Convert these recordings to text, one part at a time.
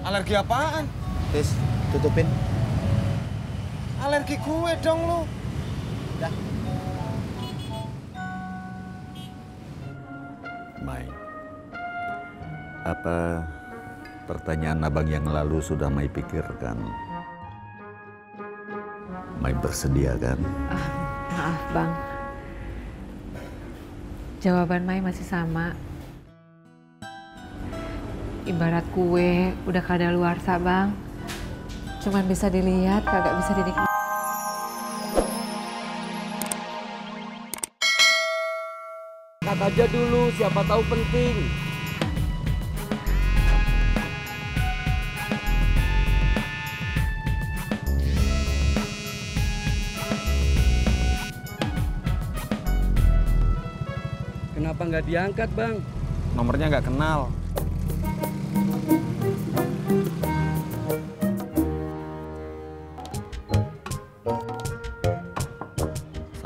Alergi apaan? Tis, tutupin. Alergi gue dong lu. Dah. Mai, apa pertanyaan abang yang lalu sudah Mai pikirkan? Mai bersedia kan? Maaf Bang, jawaban Mai masih sama. Ibarat kue udah kadaluarsa Bang, cuman bisa dilihat kagak bisa dinikmati. Angkat aja dulu, siapa tahu penting. Kenapa nggak diangkat, Bang? Nomornya nggak kenal.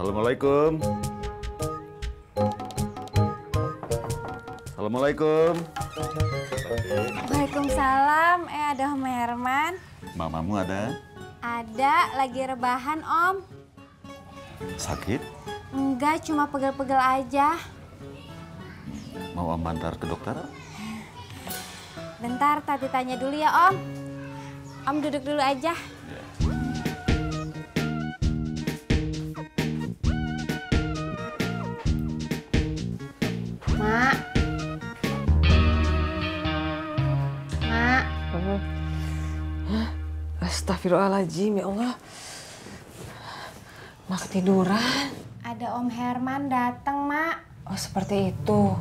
Assalamualaikum. Assalamualaikum. Waalaikumsalam. Ada Om Herman? Mamamu ada? Ada, lagi rebahan Om. Sakit? Enggak, cuma pegel-pegel aja. Mau Om antar ke dokter? Bentar, Tati tanya dulu ya Om. Om duduk dulu aja. Mak. Mak. Astagfirullahaladzim, ya Allah. Mak ketiduran. Ada Om Herman datang, Mak. Oh seperti itu.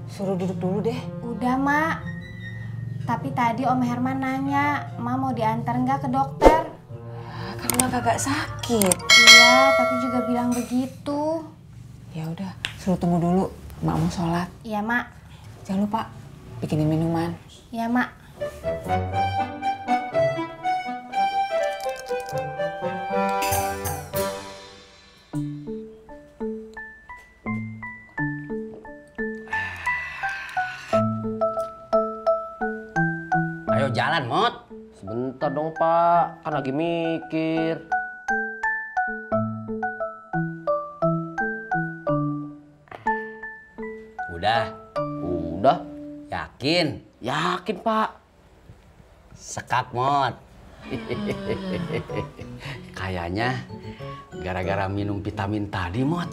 Suruh duduk dulu deh. Udah, Mak. Tapi tadi Om Herman nanya, Mak mau diantar nggak ke dokter? Kan Mak kagak sakit. Iya, tapi juga bilang begitu. Ya udah, suruh tunggu dulu. Mak mau sholat. Iya, Mak. Jangan lupa bikinin minuman. Iya, Mak. Ayo jalan, Mot. Sebentar dong, Pak. Kan lagi mikir. Udah. Udah. Yakin? Yakin, Pak. Sekak, Mot. Kayaknya gara-gara minum vitamin tadi, Mot.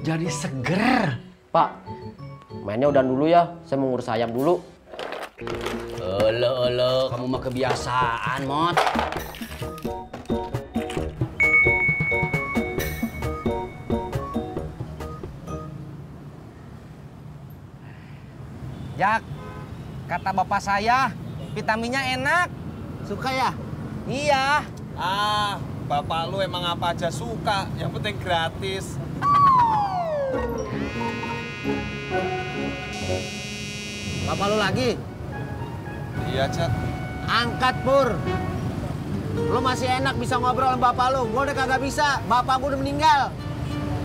Jadi seger. Pak, mainnya udah dulu ya. Saya mau ngurus ayam dulu. Olo, kamu mah kebiasaan, Mot. Jak, kata bapak saya, vitaminnya enak. Suka ya? Iya. Ah, bapak lu emang apa aja suka, yang penting gratis. Bapak lu lagi? Iya, Jak. Angkat, Pur. Lu masih enak bisa ngobrol sama bapak lu. Gua udah kagak bisa. Bapak gua udah meninggal.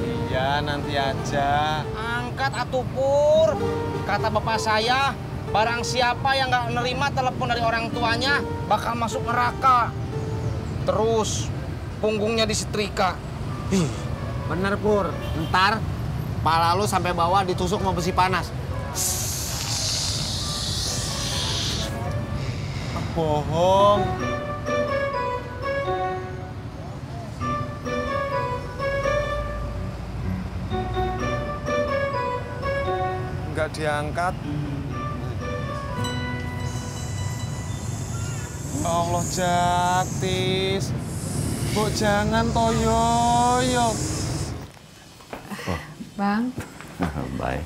Iya, nanti aja. Angkat atuh, Pur. Kata bapak saya, barang siapa yang nggak nerima telepon dari orang tuanya bakal masuk neraka. Terus punggungnya disetrika. Bener, Pur. Ntar pala lu sampai bawah ditusuk sama besi panas. Bohong. Nggak diangkat. Ya Allah, Jaktis. Bu, jangan toyo. Bang. Baik.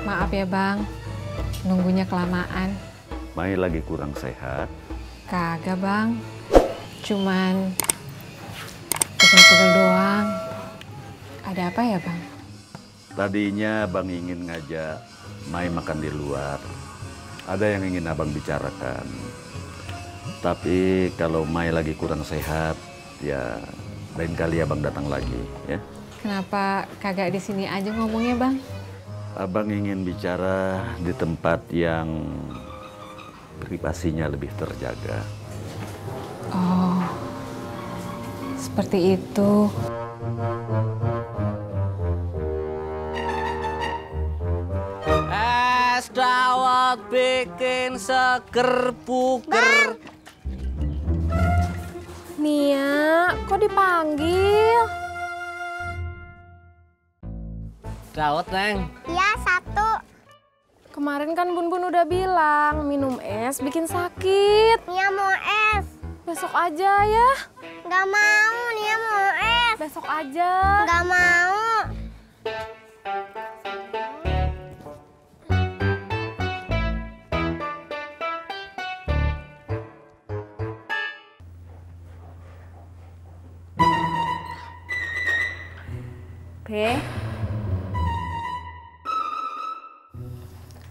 Maaf ya Bang, nunggunya kelamaan. Mai lagi kurang sehat. Kagak Bang, cuman pegel-pegel doang. Ada apa ya Bang? Tadinya Bang ingin ngajak Mai makan di luar. Ada yang ingin Abang bicarakan. Tapi kalau Mai lagi kurang sehat, ya lain kali Abang datang lagi, ya. Kenapa kagak di sini aja ngomongnya Bang? Abang ingin bicara di tempat yang privasinya lebih terjaga. Oh, seperti itu. Es dawet bikin seger buger. Nia, kok dipanggil? Dawet, Neng. Ya, 1. Kemarin kan Bun Bun udah bilang minum es bikin sakit. Nia mau es. Besok aja ya. Nggak mau, Nia mau es. Besok aja. Nggak mau.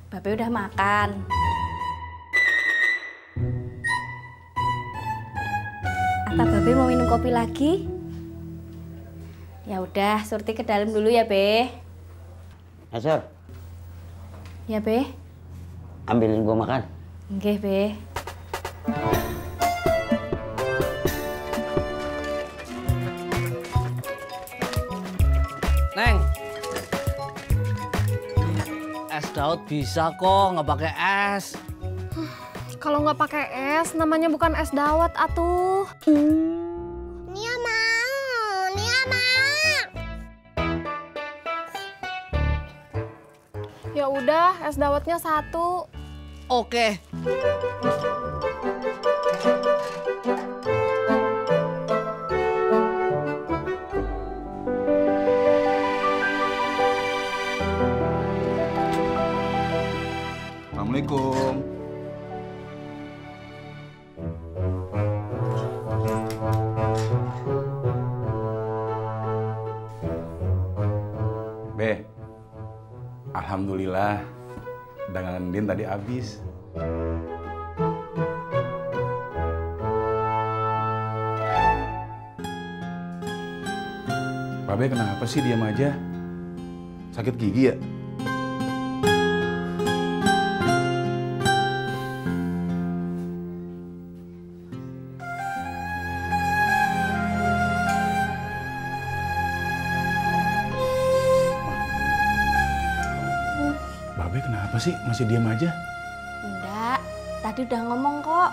Babe udah makan. Atau Babe mau minum kopi lagi? Ya udah, Surti ke dalam dulu ya, Be. Sur, Ya, Be. ambilin gua makan. Nggih, Be. Neng. Es dawet bisa kok, nggak pakai es. Kalau nggak pakai es, namanya bukan es dawet atuh. Nia mau, Nia mau. Ya udah, es dawetnya 1. Oke. Assalamualaikum. Be, alhamdulillah dagangan Din tadi habis. Babe kenapa sih diam aja? Sakit gigi ya? Babe kenapa sih masih diam aja? Enggak, tadi udah ngomong kok.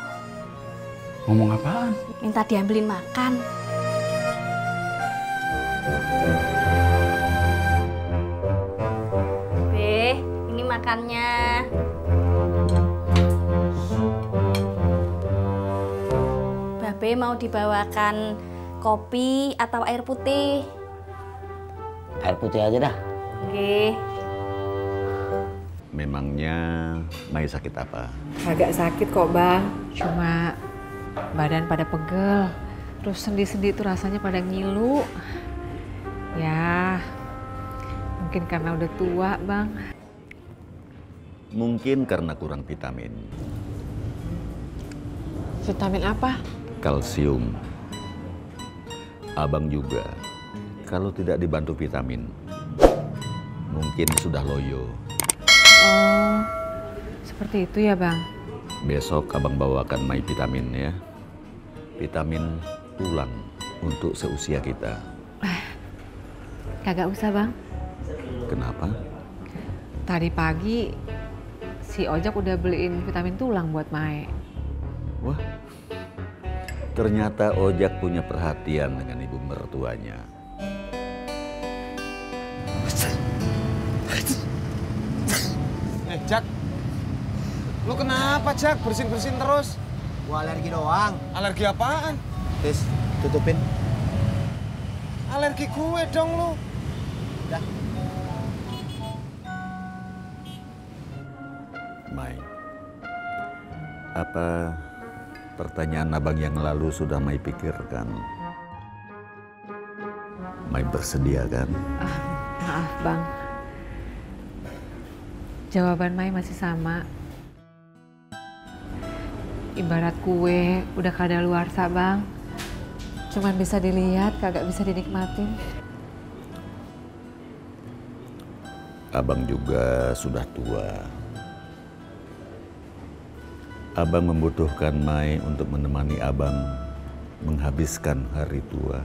Ngomong apaan? Minta diambilin makan. Be, ini makannya. Babe mau dibawakan kopi atau air putih? Air putih aja dah. Oke. Memangnya Mai sakit apa? Agak sakit kok, Bang. Cuma badan pada pegel. Terus sendi-sendi itu rasanya pada ngilu. Ya, mungkin karena udah tua, Bang. Mungkin karena kurang vitamin. Vitamin apa? Kalsium. Abang juga. Kalau tidak dibantu vitamin, mungkin sudah loyo. Oh, seperti itu ya, Bang? Besok abang bawakan Mai vitamin ya. Vitamin tulang untuk seusia kita. Kagak usah, Bang. Kenapa? Tadi pagi si Ojak udah beliin vitamin tulang buat Mae. Wah, ternyata Ojak punya perhatian dengan ibu mertuanya. Jak, lu kenapa Jak? Bersin-bersin terus. Gua alergi doang. Alergi apaan? Tis, tutupin. Alergi gue dong lu. Udah. Mai, apa pertanyaan abang yang lalu sudah Mai pikirkan? Mai bersedia kan? Maaf, Bang. Jawaban Mai masih sama. Ibarat kue udah kadaluarsa, Bang. Cuman bisa dilihat, kagak bisa dinikmatin. Abang juga sudah tua. Abang membutuhkan Mai untuk menemani abang menghabiskan hari tua.